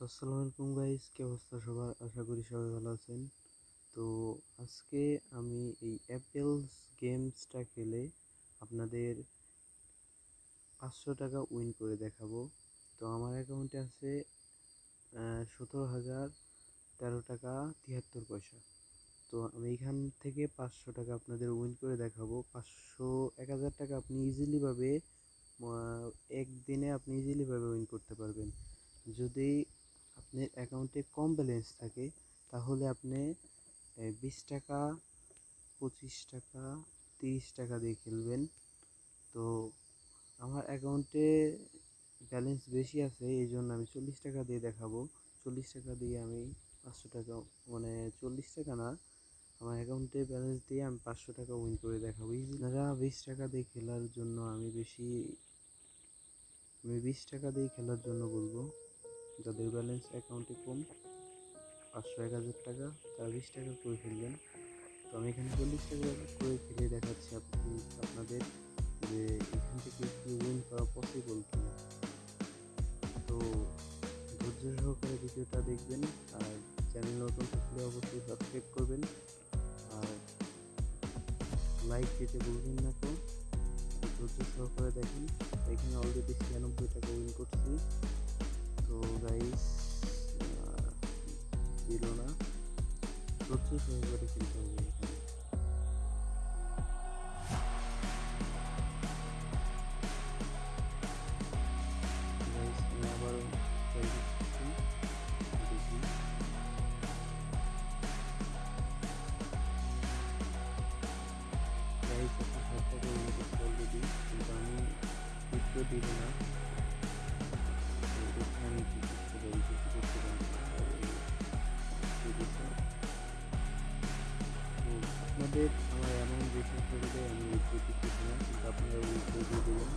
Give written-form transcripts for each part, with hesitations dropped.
তো আসসালামু আলাইকুম গাইস, কি অবস্থা সবার? আশা করি সবাই ভালো আছেন। তো আজকে আমি এই অ্যাপেলস গেমসটা খেলে আপনাদের 500 টাকা উইন করে দেখাবো। তো আমার অ্যাকাউন্টে আছে 17,013 টাকা 73 পয়সা। তো আমি এখান থেকে 500 টাকা আপনাদের উইন করে দেখাবো। 1,000 টাকা আপনি ইজিলিভাবে একদিনে আপনি ইজিলিভাবে উইন করতে পারবেন। যদি আপনার অ্যাকাউন্টে কম ব্যালেন্স থাকে তাহলে আপনি 20 টাকা, 25 টাকা, 30 টাকা দিয়ে খেলবেন। তো আমার অ্যাকাউন্টে ব্যালেন্স বেশি আছে, এই জন্য আমি 40 টাকা দিয়ে দেখাবো। 40 টাকা দিয়ে আমি 500 টাকা, মানে 40 টাকা না, আমার অ্যাকাউন্টে ব্যালেন্স দিয়ে আমি 500 টাকা উইন করে দেখাবো। আপনারা 20 টাকা দিয়ে খেলার জন্য আমি 20 টাকা দিয়ে খেলার জন্য বলবো। যাদের ব্যালেন্স অ্যাকাউন্টে কম, 500, 1,000 টাকা, তারা 20 টাকা করে খেলবেন। তো আমি এখানে 40 টাকা করে খেলে দেখাচ্ছি আপনাদের যে এখান থেকে কি উইন করা পসিবল কিনা। তো ধৈর্য সহকারে ভিডিওটা দেখবেন, আর চ্যানেল নতুন থাকলে অবশ্যই সাবস্ক্রাইব করবেন, আর লাইক দিতে ভুলবেন না। তো ধৈর্য সহকারে দেখেন। এখানে অলরেডি 96 টাকা উইন করছি। তো গাইস, দিল না, ধৈর্য সহকারে খেলতে হবে এখানে। গাইস, আমি আবারও ট্রাই করতেছি, দেখি। গাইস, আপনার 60 টাকা উইন করছে অলরেডি, কিন্তু আমি ভিডিও দিব না। তো এখানে আমি কি করতে পারি, কিছু করতে পারি না। তো আপনাদের আমার এমন বিশ্বাস করলে আমি উইথড্র দিতেছি না, কিন্তু আপনারা উইথড্র দিয়ে দেবেন।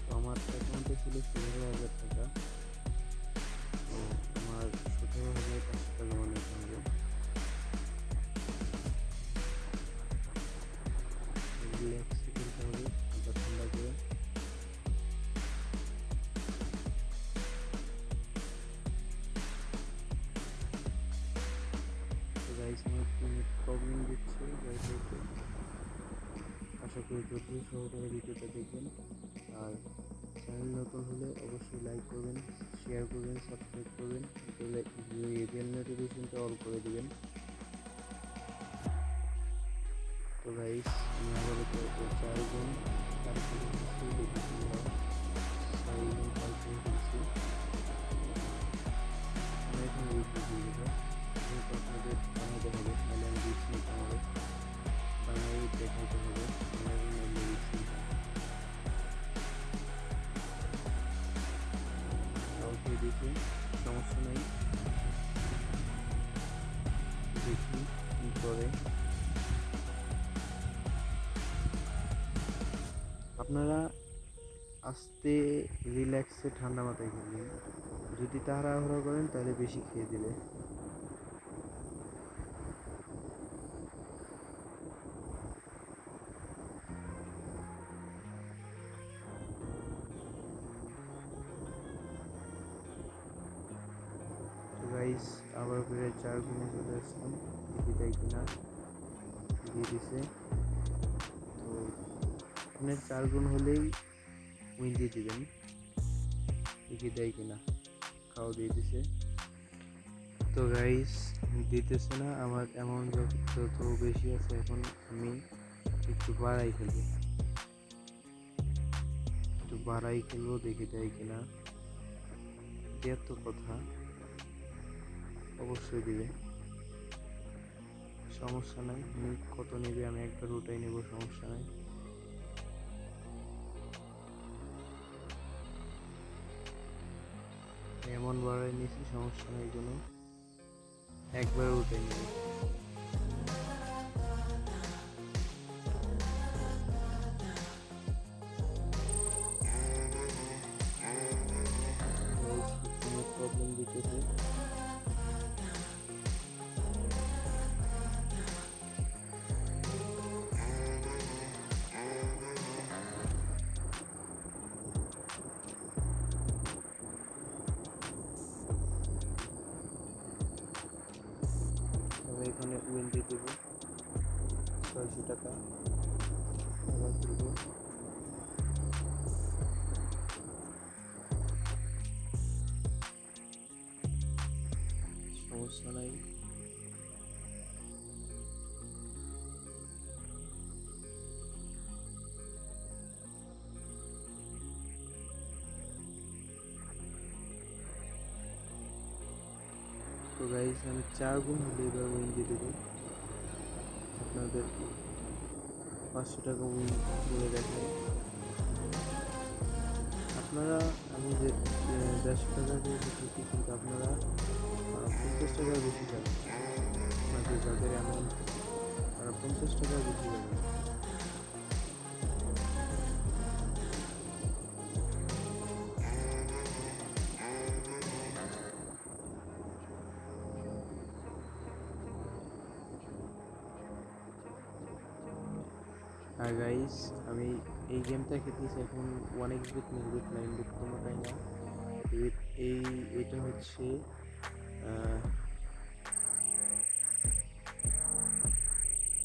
তো আমার অ্যাকাউন্টে ছিল 17,000 টাকা। তো আমার 17,500 টাকা বানাতে হবে। রিল্যাক্সে খেলতে হবে, মাথা ঠান্ডা করে। তো গাইস, আমার একটু নেট প্রবলেম দিচ্ছে, গাইস। আশা করি ধৈর্য সহকারে ভিডিওটা দেখবেন, আর চ্যানেল নতুন হলে অবশ্যই লাইক করবেন, শেয়ার করবেন, সাবস্ক্রাইব করবেন, বেল নোটিফিকেশনটা অল করে দিবেন। তো গাইস, আমি আবারও 4 গুণ তারপরে কিছু দেখেছি, 6 গুণ তারপরে খেলছি। আমি এখন উইথড্র দিয়ে দেবো, যেহেতু আপনাদের বানাতে হবে, তাহলে আমি রিস্ক নিতে হবে, বানাই দেখাতে হবে, আমি রিস্ক নিতাম। কাউকে দেখে সমস্যা নেই, দেখি কী করে। আপনারা আস্তে রিল্যাক্সে ঠান্ডা মাথায় খেলবেন। যদি তাড়াহুড়ো করেন তাহলে বেশি খেয়ে দিবে। তো গাইস, আবার করে 4 গুণে চলে আসলাম, দেখি তাই কিনা। দিয়ে দিছে। তো আপনার 4 গুণ হলেই উইন দিয়ে দিবেন, দেখি দেয় কিনা। খাওয়া দিয়ে দিছে। তো গাইস, দিতেছে না, আমার অ্যামাউন্ট যত বেশি আছে, এখন আমি একটু বাড়াই খেলবো, দেখি দেয় কিনা। দেওয়ার তো কথা, অবশ্যই দিবে, সমস্যা নাই। কত নেবে আমি একবার ওটাই নেব, সমস্যা নাই। এমন বাড়াই নিয়েছি, সমস্যা নাই কোনো, একবার ওটাই নেব। প্রবলেম দিতেছে। টাকা আবার করবো। সমস্যা নাই। তো গাইস আমি 4 গুণ হলে এবার উইন দিয়ে দেবো আপনাদের। 500 টাকা উইন করে দেখাই আপনারা। আমি যে 150 টাকা দিয়ে দিচ্ছি, কিন্তু আপনারা 50 টাকার বেশি যাবেন। আপনাদের যাদের অ্যামাউন্ট তারা 50 টাকার বেশি যাবেন। আর গাইস আমি এই গেমটা খেলতেছি এখন 1x বেট, মিলবেট, 9 বেট কোনোটাই না। এটা হচ্ছে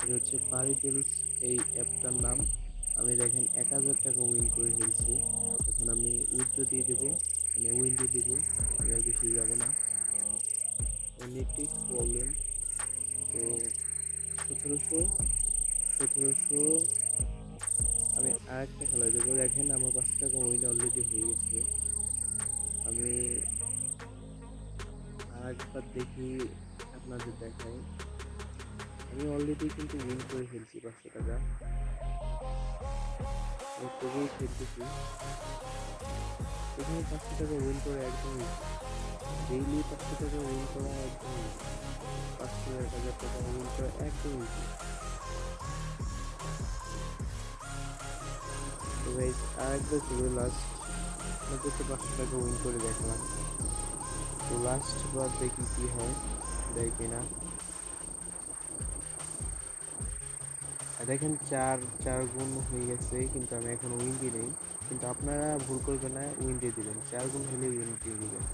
এটা হচ্ছে পারিটেলস এই অ্যাপটার নাম। আমি দেখেন 1000 টাকা উইন করে ফেলছি। এখন আমি উইথড্র দিয়ে দেবো, মানে উইন দিয়ে দেবো, আমি আর বেশি যাবো না। Network problem. তো 1700 আমি আরেকটা খেলা দেবো। দেখেন আমার 500 টাকা উইন অলরেডি হয়ে গেছে। আমি আরেকবার দেখি, আপনাদের দেখাই। আমি অলরেডি কিন্তু উইন করে ফেলছি 500 টাকা। আমি তবুও খেলতেছি। এখানে 500 টাকা উইন করা একদমই, ডেইলি 500 টাকা উইন করা একদমই, 500-1000 টাকা উইন করা একদমই। তো গাইস আরেকবার ছিল লাস্ট, আপনাদের তো 500 টাকা উইন করে দেখলাম। তো লাস্ট বার দেখি কি হয়, দেয় কিনা। দেখেন 4 গুণ হয়ে গেছে, কিন্তু আমি এখন উইন দিই নেই। কিন্তু আপনারা ভুল করবেন না, উইন দিয়ে দিবেন। 4 গুণ হলে উইন দিয়ে দিবেন।